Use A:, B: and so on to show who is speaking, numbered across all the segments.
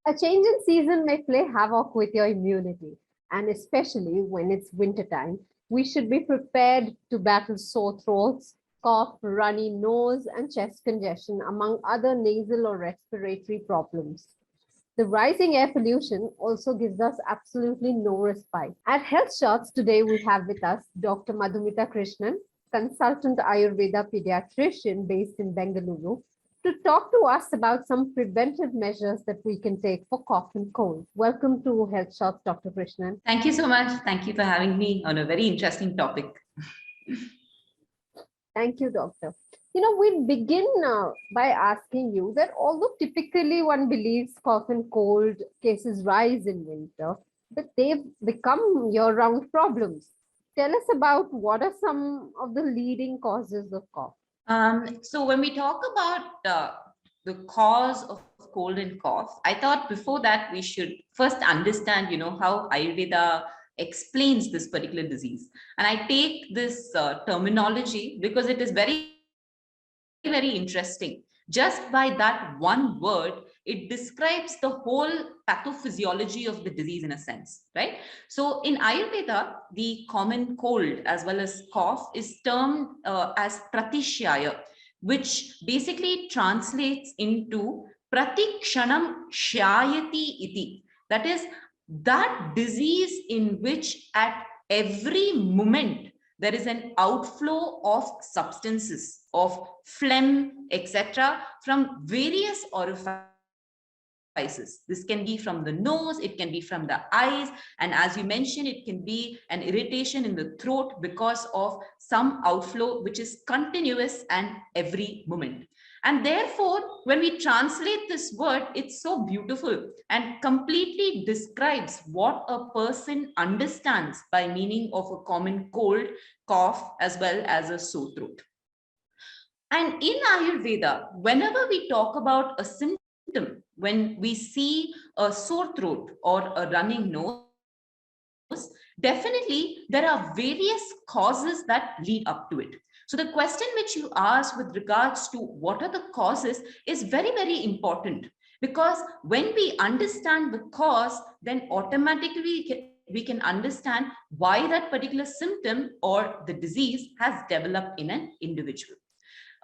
A: A change in season may play havoc with your immunity, and especially when it's wintertime, we should be prepared to battle sore throats, cough, runny nose, and chest congestion, among other nasal or respiratory problems. The rising air pollution also gives us absolutely no respite. At HealthShots today, we have with us Dr. Madhumitha Krishnan, consultant Ayurveda pediatrician based in Bengaluru, to talk to us about some preventive measures that we can take for cough and cold. Welcome to HealthShots, Dr. Krishnan.
B: Thank you so much. Thank you for having me on a very interesting topic.
A: Thank you, doctor. We begin by asking you that although typically one believes cough and cold cases rise in winter, but they've become year-round problems. Tell us about what are some of the leading causes of cough.
B: So when we talk about the cause of cold and cough, I thought before that we should first understand, how Ayurveda explains this particular disease. And I take this terminology because it is very, very interesting. Just by that one word, it describes the whole pathophysiology of the disease in a sense, right? So in Ayurveda, the common cold as well as cough is termed as pratishyaya, which basically translates into pratikshanam shyayati iti. That is that disease in which at every moment there is an outflow of substances, of phlegm, etc., from various orifices. This can be from the nose, it can be from the eyes, and as you mentioned, it can be an irritation in the throat because of some outflow which is continuous and every moment. And therefore, when we translate this word, it's so beautiful and completely describes what a person understands by meaning of a common cold, cough, as well as a sore throat. And in Ayurveda, whenever we talk about a symptom, when we see a sore throat or a running nose, definitely there are various causes that lead up to it. So the question which you asked with regards to what are the causes is very, very important, because when we understand the cause, then automatically we can understand why that particular symptom or the disease has developed in an individual.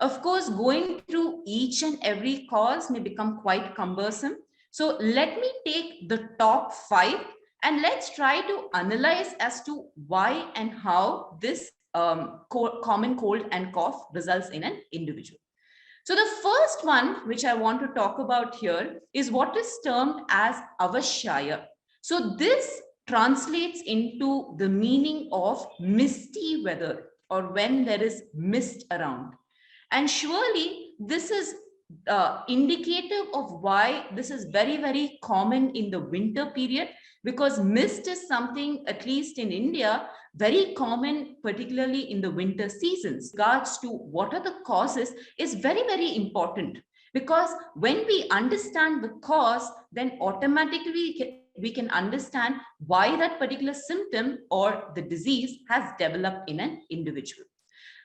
B: Of course, going through each and every cause may become quite cumbersome. So let me take the top 5 and let's try to analyze as to why and how this common cold and cough results in an individual. So the first one which I want to talk about here is what is termed as avashaya. So this translates into the meaning of misty weather or when there is mist around. And surely this is indicative of why this is very, very common in the winter period, because mist is something, at least in India, very common, particularly in the winter seasons. Regards to what are the causes is very, very important, because when we understand the cause, then automatically we can understand why that particular symptom or the disease has developed in an individual.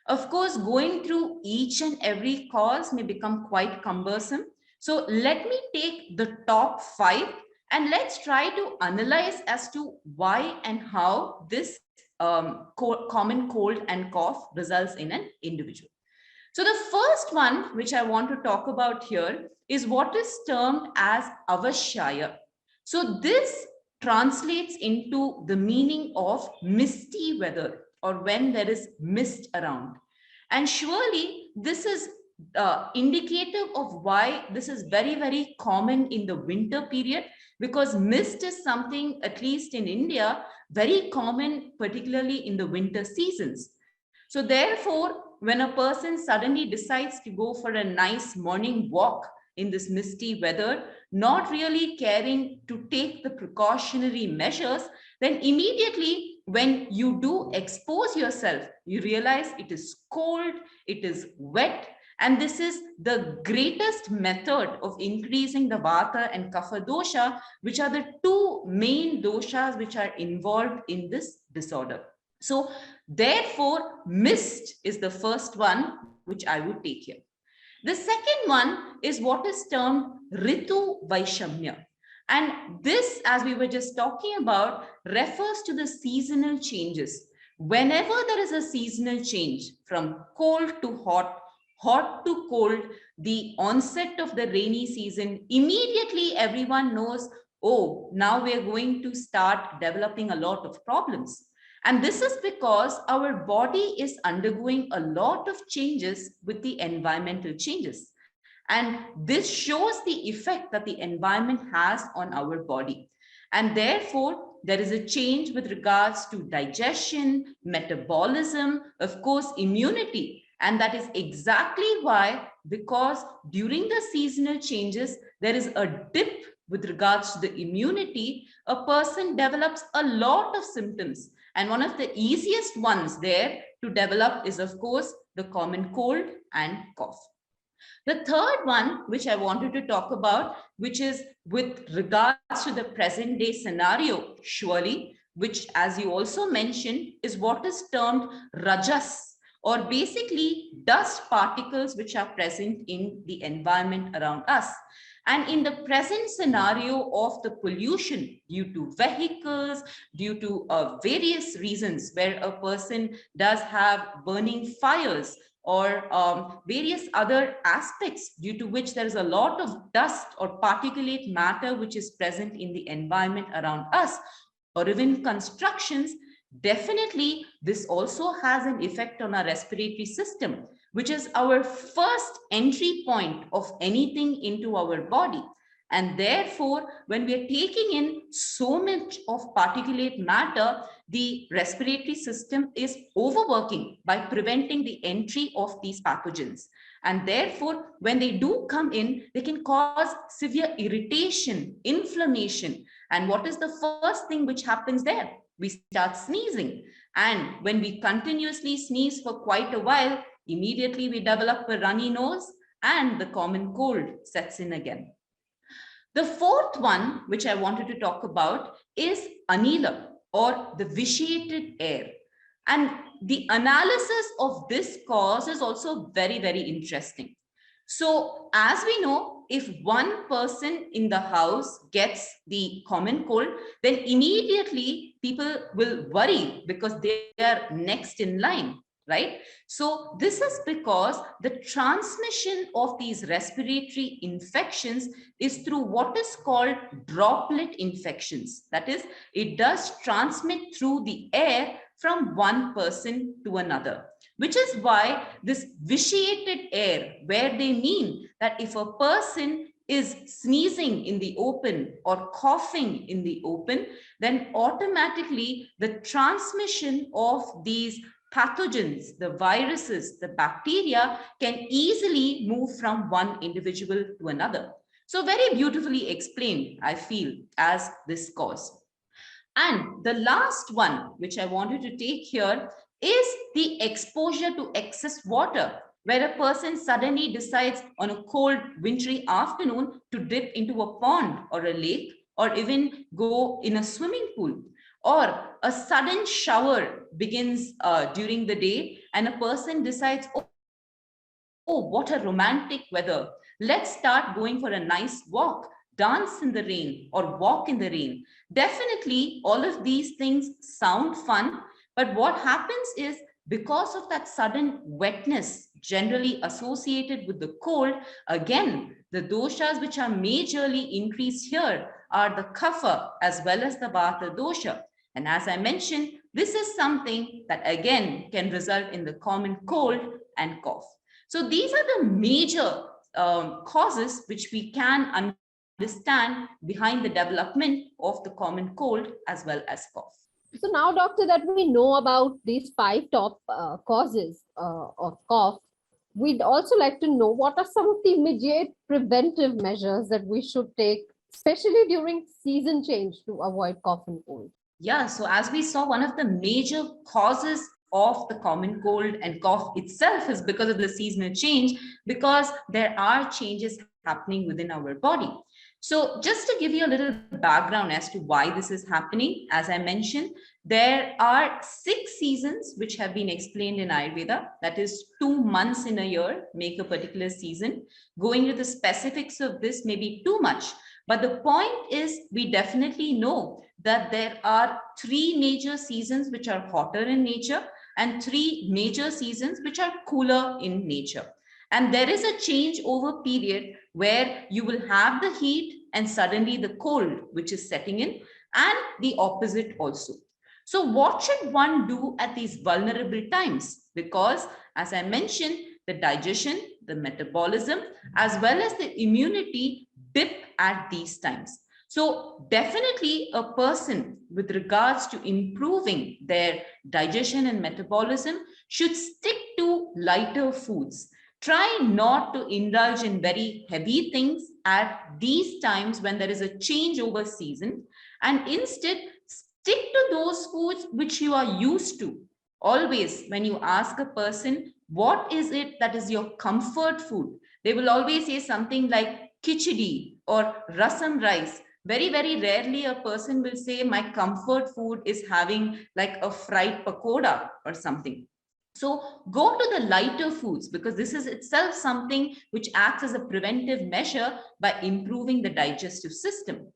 B: Of course, going through each and every cause may become quite cumbersome. So let me take the top 5 and let's try to analyze as to why and how this common cold and cough results in an individual. So the first one which I want to talk about here is what is termed as avashaya. So this translates into the meaning of misty weather or when there is mist around. And surely this is indicative of why this is very, very common in the winter period, because mist is something, at least in India, very common, particularly in the winter seasons. So therefore, when a person suddenly decides to go for a nice morning walk in this misty weather, not really caring to take the precautionary measures, then immediately when you do expose yourself, you realize it is cold, it is wet, and this is the greatest method of increasing the vata and kapha dosha, which are the two main doshas which are involved in this disorder. So therefore, mist is the first one which I would take here. The second one is what is termed Ritu Vaishamya. And this, as we were just talking about, refers to the seasonal changes. Whenever there is a seasonal change from cold to hot, hot to cold, the onset of the rainy season, immediately everyone knows, oh, now we are going to start developing a lot of problems. And this is because our body is undergoing a lot of changes with the environmental changes. And this shows the effect that the environment has on our body. And therefore, there is a change with regards to digestion, metabolism, of course, immunity. And that is exactly why, because during the seasonal changes, there is a dip with regards to the immunity, a person develops a lot of symptoms. And one of the easiest ones there to develop is, of course, the common cold and cough. The third one, which I wanted to talk about, which is with regards to the present day scenario, surely, which, as you also mentioned, is what is termed rajas, or basically dust particles which are present in the environment around us. And in the present scenario of the pollution due to vehicles, due to various reasons where a person does have burning fires, or various other aspects due to which there is a lot of dust or particulate matter which is present in the environment around us, or even constructions, definitely this also has an effect on our respiratory system, which is our first entry point of anything into our body. And therefore, when we are taking in so much of particulate matter, the respiratory system is overworking by preventing the entry of these pathogens. And therefore, when they do come in, they can cause severe irritation, inflammation. And what is the first thing which happens there? We start sneezing. And when we continuously sneeze for quite a while, immediately we develop a runny nose and the common cold sets in again. The fourth one, which I wanted to talk about, is anila, or the vitiated air. And the analysis of this cause is also very, very interesting. So, as we know, if one person in the house gets the common cold, then immediately people will worry because they are next in line, right? So this is because the transmission of these respiratory infections is through what is called droplet infections. That is, it does transmit through the air from one person to another, which is why this vitiated air, where they mean that if a person is sneezing in the open or coughing in the open, then automatically the transmission of these pathogens, the viruses, the bacteria can easily move from one individual to another. So very beautifully explained, I feel, as this cause. And the last one, which I wanted to take here, is the exposure to excess water, where a person suddenly decides on a cold, wintry afternoon to dip into a pond or a lake, or even go in a swimming pool. Or a sudden shower begins during the day, and a person decides, oh, what a romantic weather. Let's start going for a nice walk, dance in the rain, or walk in the rain. Definitely, all of these things sound fun, but what happens is, because of that sudden wetness generally associated with the cold, again, the doshas which are majorly increased here are the kapha as well as the vata dosha. And as I mentioned, this is something that again can result in the common cold and cough. So these are the major causes which we can understand behind the development of the common cold as well as cough.
A: So now, doctor, that we know about these five top causes of cough, we'd also like to know what are some of the immediate preventive measures that we should take, especially during season change, to avoid cough and cold.
B: Yeah, so as we saw, one of the major causes of the common cold and cough itself is because of the seasonal change, because there are changes happening within our body. So just to give you a little background as to why this is happening, as I mentioned, there are 6 seasons which have been explained in Ayurveda. That is 2 months in a year make a particular season. Going to the specifics of this may be too much, But the point is, we definitely know that there are three major seasons which are hotter in nature and three major seasons which are cooler in nature. And there is a change over period where you will have the heat and suddenly the cold, which is setting in, and the opposite also. So what should one do at these vulnerable times? Because as I mentioned, the digestion, the metabolism, as well as the immunity dip at these times. So definitely a person with regards to improving their digestion and metabolism should stick to lighter foods. Try not to indulge in very heavy things at these times when there is a changeover season, and instead stick to those foods which you are used to. Always, when you ask a person, what is it that is your comfort food? They will always say something like khichdi or rasam rice. Very, very rarely a person will say, my comfort food is having like a fried pakoda or something. So go to the lighter foods, because this is itself something which acts as a preventive measure by improving the digestive system.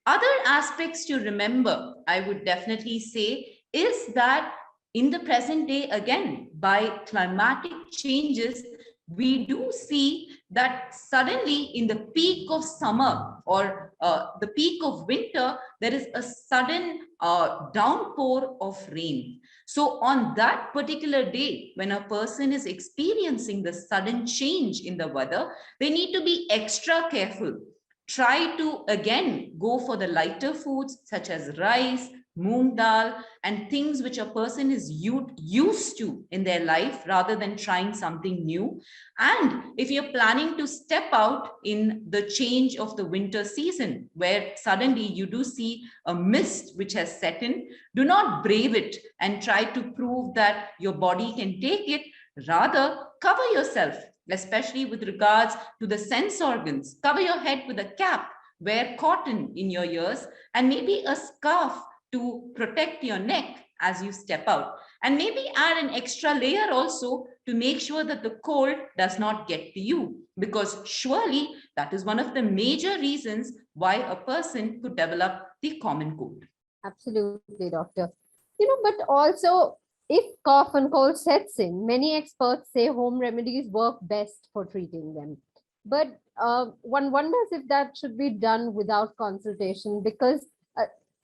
B: Other aspects to remember, I would definitely say, is that in the present day, again, by climatic changes, we do see that suddenly in the peak of summer or the peak of winter, there is a sudden downpour of rain. So on that particular day, when a person is experiencing the sudden change in the weather, they need to be extra careful. Try to again go for the lighter foods such as rice, moong dal, and things which a person is used to in their life rather than trying something new. And if you're planning to step out in the change of the winter season, where suddenly you do see a mist which has set in, do not brave it and try to prove that your body can take it. Rather, cover yourself, especially with regards to the sense organs. Cover your head with a cap, wear cotton in your ears, and maybe a scarf to protect your neck as you step out. And maybe add an extra layer also to make sure that the cold does not get to you, because surely that is one of the major reasons why a person could develop the common cold.
A: Absolutely, doctor. But also, if cough and cold sets in, many experts say home remedies work best for treating them. But one wonders if that should be done without consultation, because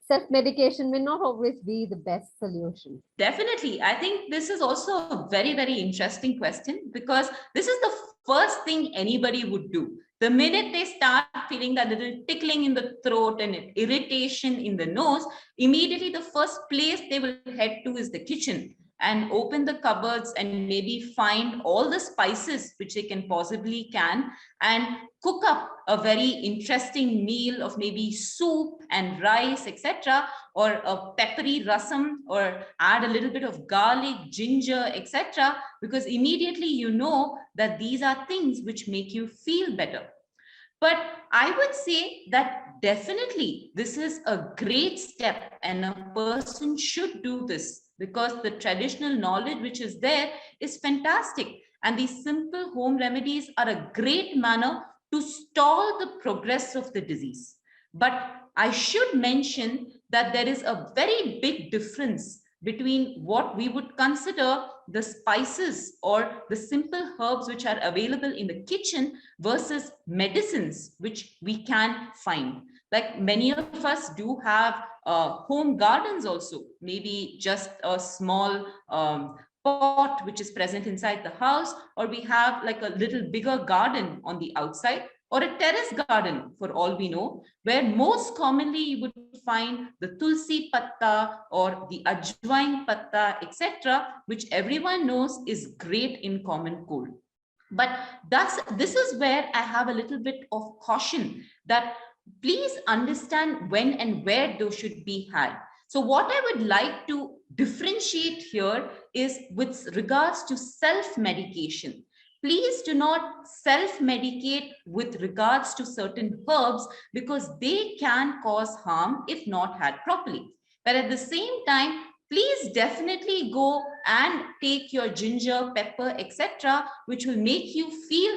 A: self-medication may not always be the best solution.
B: Definitely. I think this is also a very, very interesting question, because this is the first thing anybody would do. The minute they start feeling that little tickling in the throat and irritation in the nose, immediately the first place they will head to is the kitchen and open the cupboards and maybe find all the spices which they can possibly can and cook up a very interesting meal of maybe soup and rice, etc., or a peppery rasam, or add a little bit of garlic, ginger, etc., because immediately you know that these are things which make you feel better. But I would say that definitely this is a great step and a person should do this, because the traditional knowledge which is there is fantastic. And these simple home remedies are a great manner to stall the progress of the disease. But I should mention that there is a very big difference between what we would consider the spices or the simple herbs which are available in the kitchen versus medicines which we can find. Like many of us do have home gardens also, maybe just a small pot which is present inside the house, or we have like a little bigger garden on the outside, or a terrace garden for all we know, where most commonly you would find the tulsi patta or the ajwain patta, etc., which everyone knows is great in common cold. But this is where I have a little bit of caution that please understand when and where those should be had. So what I would like to differentiate here is with regards to self-medication. Please do not self-medicate with regards to certain herbs, because they can cause harm if not had properly. But at the same time, please definitely go and take your ginger, pepper, etc., which will make you feel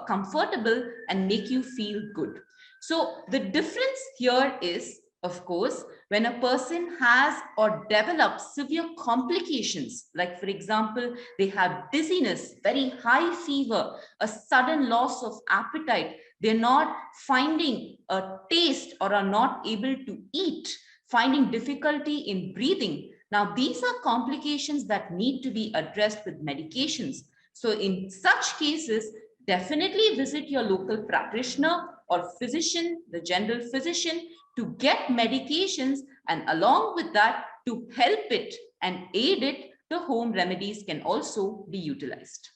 B: comfortable and make you feel good. So the difference here is, of course, when a person has or develops severe complications, like for example, they have dizziness, very high fever, a sudden loss of appetite, they're not finding a taste or are not able to eat, finding difficulty in breathing. Now, these are complications that need to be addressed with medications. So in such cases, definitely visit your local practitioner or physician, the general physician, to get medications, and along with that, to help it and aid it, the home remedies can also be utilized.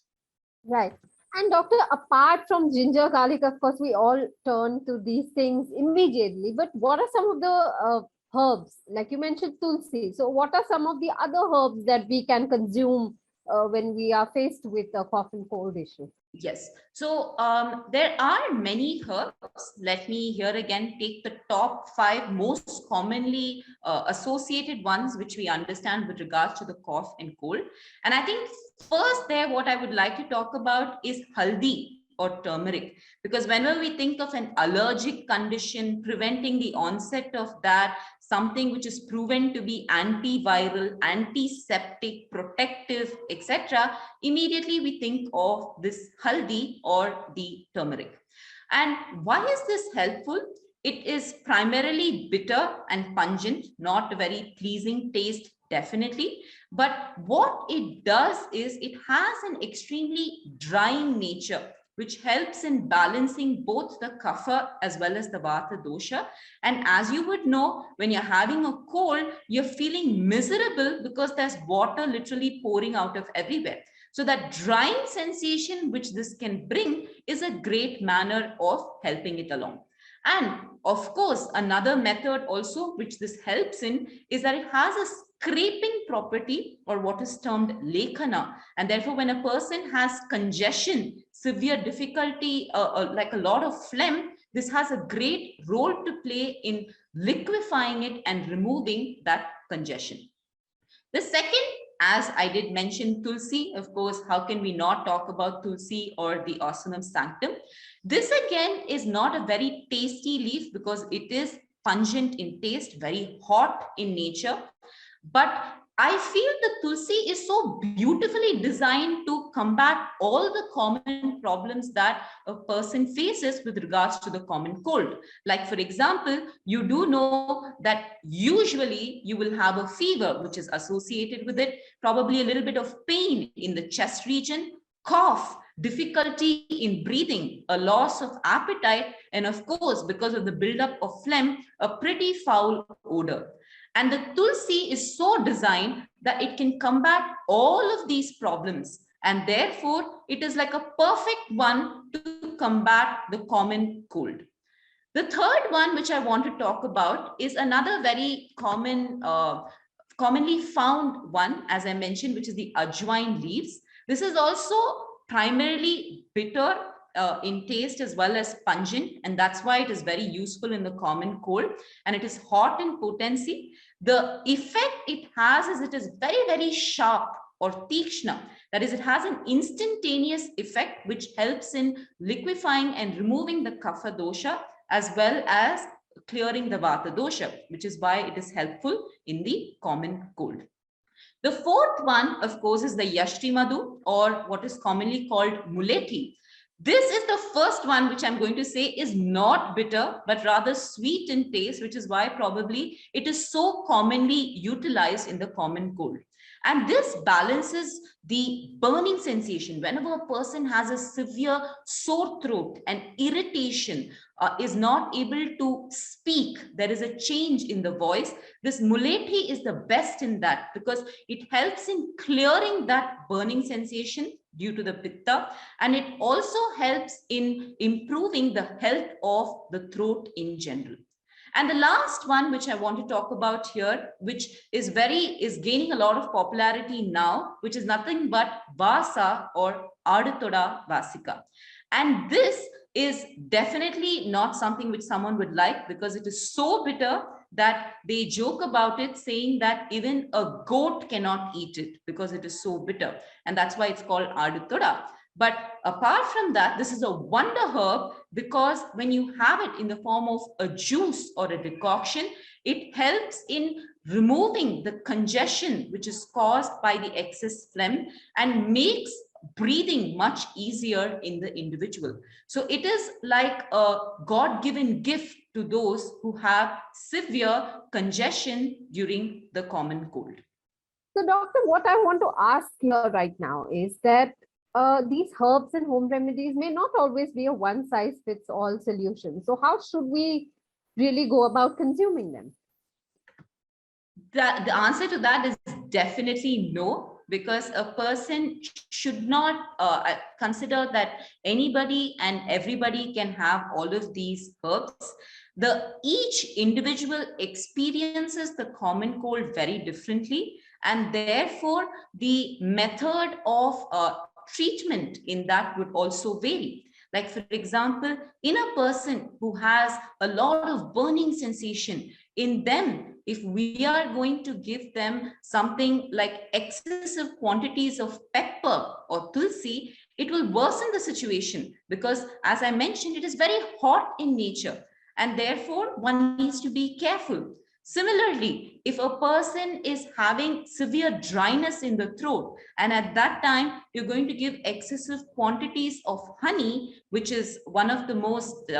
A: Right. And doctor, apart from ginger, garlic, of course, we all turn to these things immediately. But what are some of the herbs? Like you mentioned tulsi. So what are some of the other herbs that we can consume when we are faced with a cough and cold issue?
B: Yes. So there are many herbs. Let me here again take the top 5 most commonly associated ones, which we understand with regards to the cough and cold. And I think first there, what I would like to talk about is haldi or turmeric, because whenever we think of an allergic condition, preventing the onset of that, something which is proven to be antiviral, antiseptic, protective, etc., immediately we think of this haldi or the turmeric. And why is this helpful? It is primarily bitter and pungent, not a very pleasing taste, definitely. But what it does is it has an extremely drying nature, which helps in balancing both the kapha as well as the vata dosha. And as you would know, when you're having a cold, you're feeling miserable because there's water literally pouring out of everywhere. So that drying sensation which this can bring is a great manner of helping it along. And of course, another method also which this helps in is that it has a scraping property, or what is termed lekhana. And therefore, when a person has congestion, severe difficulty, like a lot of phlegm, this has a great role to play in liquefying it and removing that congestion. The second, as I did mention, tulsi, of course, how can we not talk about tulsi or the Osanam sanctum? This again is not a very tasty leaf because it is pungent in taste, very hot in nature. But I feel the tulsi is so beautifully designed to combat all the common problems that a person faces with regards to the common cold. Like, for example, you do know that usually you will have a fever, which is associated with it, probably a little bit of pain in the chest region, cough, difficulty in breathing, a loss of appetite, and of course, because of the buildup of phlegm, a pretty foul odor. And the tulsi is so designed that it can combat all of these problems. And therefore, it is like a perfect one to combat the common cold. The third one, which I want to talk about, is another very commonly found one, as I mentioned, which is the ajwain leaves. This is also primarily bitter in taste as well as pungent, and that's why it is very useful in the common cold, and it is hot in potency. The effect it has is it is very, very sharp or tikshna. That is, it has an instantaneous effect which helps in liquefying and removing the kapha dosha as well as clearing the vata dosha, which is why it is helpful in the common cold. The fourth one, of course, is the yashti madhu, or what is commonly called mulethi. This is the first one which I'm going to say is not bitter, but rather sweet in taste, which is why probably it is so commonly utilized in the common cold. And this balances the burning sensation. Whenever a person has a severe sore throat and irritation, is not able to speak, there is a change in the voice, this mulethi is the best in that because it helps in clearing that burning sensation due to the pitta, and it also helps in improving the health of the throat in general. And the last one, which I want to talk about here, which is gaining a lot of popularity now, which is nothing but Vasa or Ardatoda Vasika. And this is definitely not something which someone would like because it is so bitter that they joke about it, saying that even a goat cannot eat it because it is so bitter. And that's why it's called Ardatoda. But apart from that, this is a wonder herb because when you have it in the form of a juice or a decoction, it helps in removing the congestion which is caused by the excess phlegm and makes breathing much easier in the individual. So it is like a God-given gift to those who have severe congestion during the common cold.
A: So, doctor, what I want to ask here right now is that these herbs and home remedies may not always be a one size fits all solution. So, how should we really go about consuming them?
B: The answer to that is definitely no, because a person should not consider that anybody and everybody can have all of these herbs. Each individual experiences the common cold very differently, and therefore the method of treatment in that would also vary. Like, for example, in a person who has a lot of burning sensation, in them, if we are going to give them something like excessive quantities of pepper or tulsi, it will worsen the situation because, as I mentioned, it is very hot in nature, and therefore one needs to be careful. Similarly, if a person is having severe dryness in the throat, and at that time you're going to give excessive quantities of honey, which is one of the most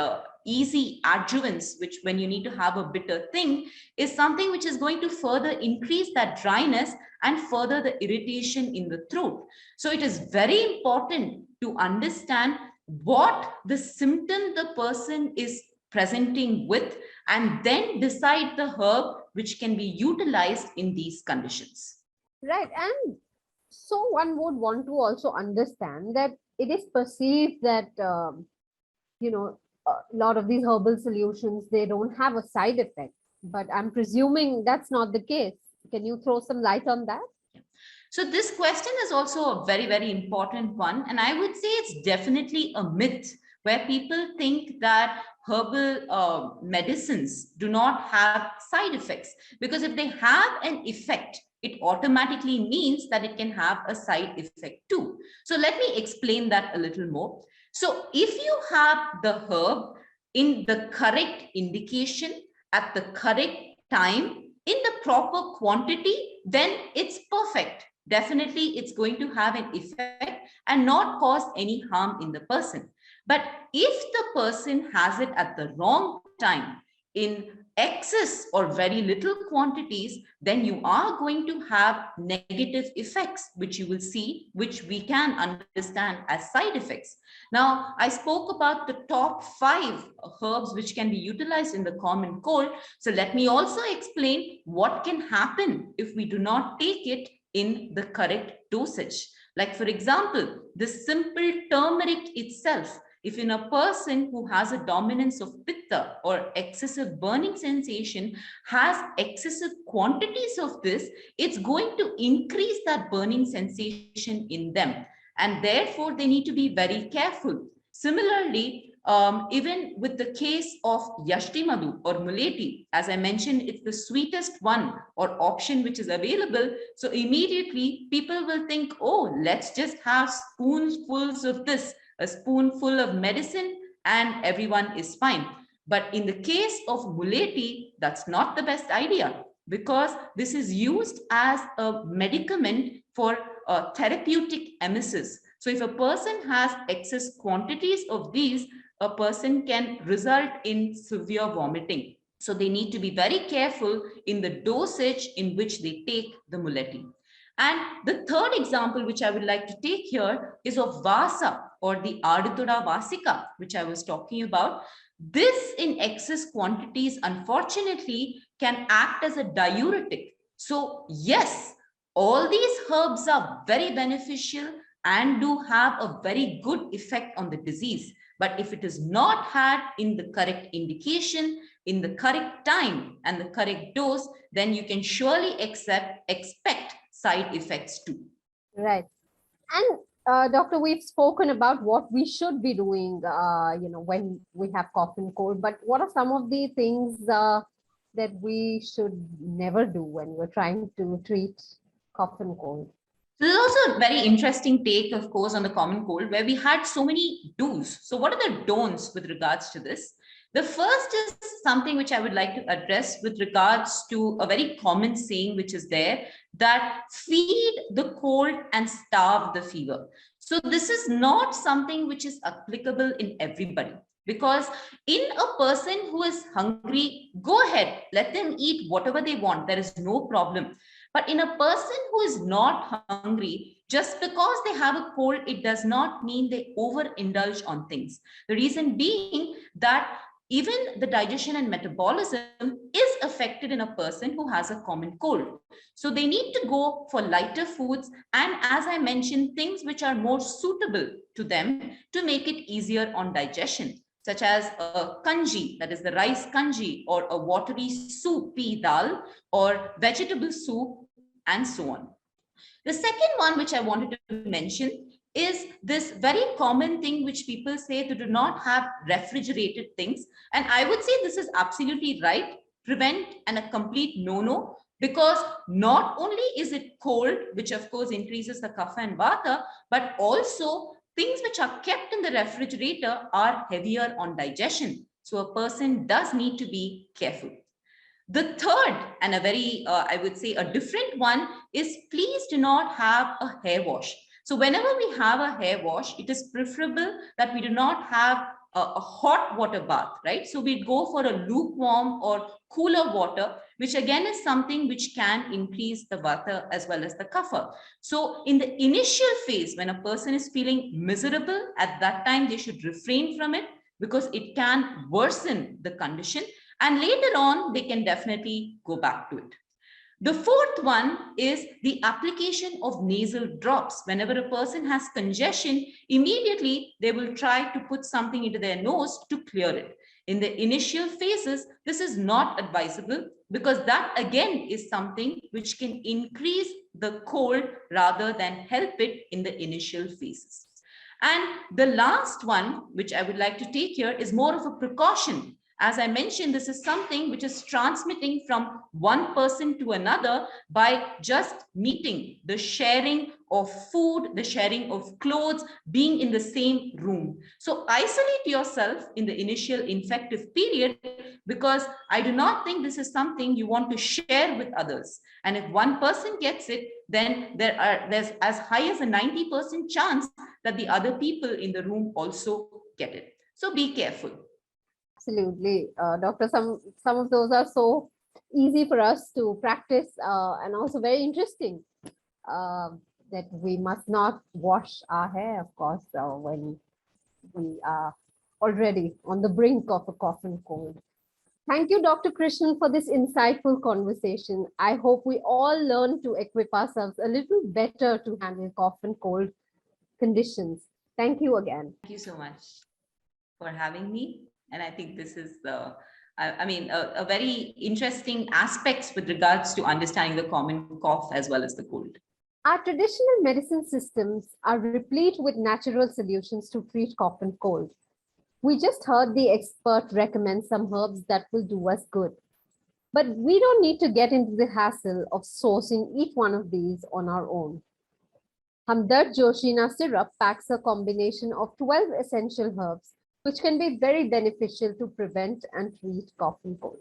B: easy adjuvants, which when you need to have a bitter thing, is something which is going to further increase that dryness and further the irritation in the throat. So it is very important to understand what the symptom the person is presenting with, and then decide the herb which can be utilized in these conditions.
A: Right. And so one would want to also understand that it is perceived that, a lot of these herbal solutions, they don't have a side effect, but I'm presuming that's not the case. Can you throw some light on that?
B: So this question is also a very, very important one. And I would say it's definitely a myth where people think that herbal medicines do not have side effects, because if they have an effect, it automatically means that it can have a side effect too. So let me explain that a little more. So if you have the herb in the correct indication at the correct time in the proper quantity, then it's perfect. Definitely it's going to have an effect and not cause any harm in the person. But if the person has it at the wrong time, in excess or very little quantities, then you are going to have negative effects, which you will see, which we can understand as side effects. Now, I spoke about the top 5 herbs which can be utilized in the common cold. So let me also explain what can happen if we do not take it in the correct dosage. Like, for example, the simple turmeric itself. If in a person who has a dominance of pitta or excessive burning sensation has excessive quantities of this, it's going to increase that burning sensation in them. And therefore, they need to be very careful. Similarly, even with the case of Yashtimadu or Muleti, as I mentioned, it's the sweetest one or option which is available. So immediately people will think, oh, let's just have spoonfuls of this, a spoonful of medicine, and everyone is fine. But in the case of Muleti, that's not the best idea, because this is used as a medicament for therapeutic emesis. So if a person has excess quantities of these, a person can result in severe vomiting. So they need to be very careful in the dosage in which they take the Muleti. And the third example which I would like to take here is of Vasa or the Ardituda Vasika, which I was talking about. This in excess quantities, unfortunately, can act as a diuretic. So yes, all these herbs are very beneficial and do have a very good effect on the disease. But if it is not had in the correct indication, in the correct time and the correct dose, then you can surely expect side effects too.
A: Right. And doctor, we've spoken about what we should be doing, when we have cough and cold, but what are some of the things that we should never do when we're trying to treat cough and cold?
B: So there's also a very interesting take, of course, on the common cold, where we had so many do's. So what are the don'ts with regards to this? The first is something which I would like to address with regards to a very common saying which is there, that feed the cold and starve the fever. So this is not something which is applicable in everybody. Because in a person who is hungry, go ahead, let them eat whatever they want. There is no problem. But in a person who is not hungry, just because they have a cold, it does not mean they overindulge on things. The reason being that even the digestion and metabolism is affected in a person who has a common cold. So they need to go for lighter foods, and as I mentioned, things which are more suitable to them to make it easier on digestion, such as a kanji, that is the rice kanji, or a watery soup, pea dal, or vegetable soup, and so on. The second one which I wanted to mention is this very common thing which people say to do not have refrigerated things. And I would say this is absolutely right, prevent and a complete no-no, because not only is it cold, which of course increases the kapha and vata, but also things which are kept in the refrigerator are heavier on digestion. So a person does need to be careful. The third, and a very, I would say, a different one is, please do not have a hair wash. So whenever we have a hair wash, it is preferable that we do not have a hot water bath, right? So we go for a lukewarm or cooler water, which again is something which can increase the vata as well as the kapha. So in the initial phase, when a person is feeling miserable, at that time they should refrain from it, because it can worsen the condition. And later on, they can definitely go back to it. The fourth one is the application of nasal drops. Whenever a person has congestion, immediately they will try to put something into their nose to clear it. In the initial phases, this is not advisable, because that again is something which can increase the cold rather than help it in the initial phases. And the last one, which I would like to take here, is more of a precaution. As I mentioned, this is something which is transmitting from one person to another by just meeting, the sharing of food, the sharing of clothes, being in the same room. So isolate yourself in the initial infective period, because I do not think this is something you want to share with others. And if one person gets it, then there's as high as a 90% chance that the other people in the room also get it. So be careful.
A: Absolutely, Doctor. Some of those are so easy for us to practice, and also very interesting. That we must not wash our hair, of course, when we are already on the brink of a cough and cold. Thank you, Dr. Krishnan, for this insightful conversation. I hope we all learn to equip ourselves a little better to handle cough and cold conditions. Thank you again.
B: Thank you so much for having me. And I think this is a very interesting aspects with regards to understanding the common cough as well as the cold.
A: Our traditional medicine systems are replete with natural solutions to treat cough and cold. We just heard the expert recommend some herbs that will do us good. But we don't need to get into the hassle of sourcing each one of these on our own. Hamdard Joshina Syrup packs a combination of 12 essential herbs, which can be very beneficial to prevent and treat cough and cold.